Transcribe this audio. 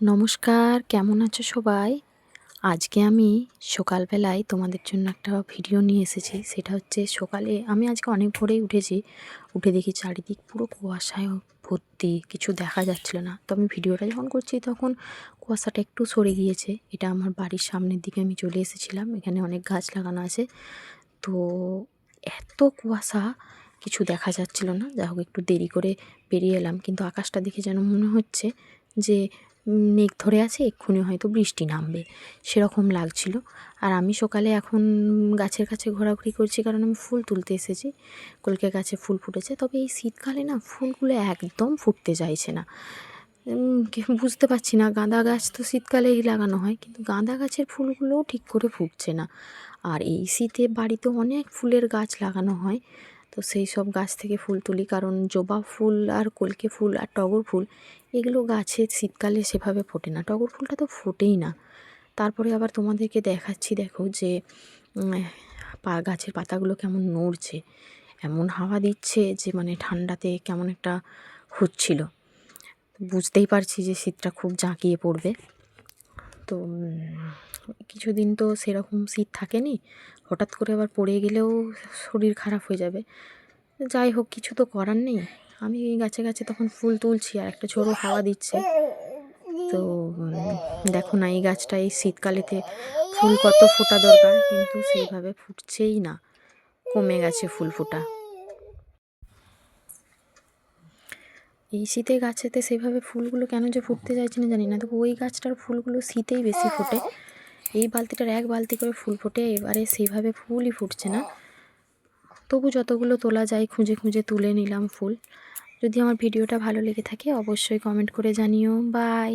নমস্কার, কেমন আছো সবাই? আজকে আমি সকালবেলায় তোমাদের জন্য একটা ভিডিও নিয়ে এসেছি। সেটা হচ্ছে সকালে আমি আজকে অনেক ভোরেই উঠেছি। উঠে দেখি চারিদিক পুরো কুয়াশায় ভর্তি, কিছু দেখা যাচ্ছিল না। তো আমি ভিডিওটা যখন করছি তখন কুয়াশাটা একটু সরে গিয়েছে। এটা আমার বাড়ির সামনের দিকে আমি চলে এসেছিলাম। এখানে অনেক গাছ লাগানো আছে। তো এত কুয়াশা কিছু দেখা যাচ্ছিল না। যা হোক একটু দেরি করে বেরিয়ে এলাম, কিন্তু আকাশটা দেখে যেন মনে হচ্ছে যে মেঘ ধরে আছে, এক্ষুনি হয়তো বৃষ্টি নামবে, সেরকম লাগছিল। আর আমি সকালে এখন গাছের কাছে ঘোরাঘুরি করছি, কারণ আমি ফুল তুলতে এসেছি। কলকে গাছে ফুল ফুটেছে, তবে এই শীতকালে না ফুলগুলো একদম ফুটতে চাইছে না। বুঝতে পারছি না, গাঁদা গাছ তো শীতকালেই লাগানো হয়, কিন্তু গাঁদা গাছের ফুলগুলোও ঠিক করে ফুটছে না। আর এই শীতে বাড়িতে অনেক ফুলের গাছ লাগানো হয়, তো সেই সব গাছ থেকে ফুল তুলি, কারণ জবা ফুল আর কলকে ফুল আর টগর ফুল এগুলো গাছে শীতকালে সেভাবে ফোটে না। টগর ফুলটা তো ফোটেই না। তারপরে আবার তোমাদেরকে দেখাচ্ছি, দেখো যে গাছের পাতাগুলো কেমন নড়ছে, এমন হাওয়া দিচ্ছে যে মানে ঠান্ডাতে কেমন একটা হচ্ছিল। বুঝতেই পারছি যে শীতটা খুব জাঁকিয়ে পড়বে। তো কিছুদিন তো সেরকম শীত থাকেনি, হঠাৎ করে আবার পড়ে গেলেও শরীর খারাপ হয়ে যাবে। যাই হোক, কিছু তো করার নেই। আমি এই গাছে গাছে তখন ফুল তুলছি আর একটা ঝোড়ো হাওয়া দিচ্ছে। তো দেখো না, এই গাছটা এই শীতকালেতে ফুল কত ফোটা দরকার, কিন্তু সেইভাবে ফুটছেই না, কমে গেছে ফুল ফোটা। এই শীতে গাছেতে সেইভাবে ফুলগুলো কেন যে ফুটতে চাইছে না জানি না। তো ওই গাছটার ফুলগুলো শীতেই বেশি ফোটে, এই বালতিটার এক বালতি করে ফুল ফোটে, এবারে সেইভাবে ফুলই ফুটছে না। তবু যতগুলো তোলা যায় খুঁজে খুঁজে তুলে নিলাম ফুল। যদি আমার ভিডিওটা ভালো লেগে থাকে অবশ্যই কমেন্ট করে জানিও। বাই।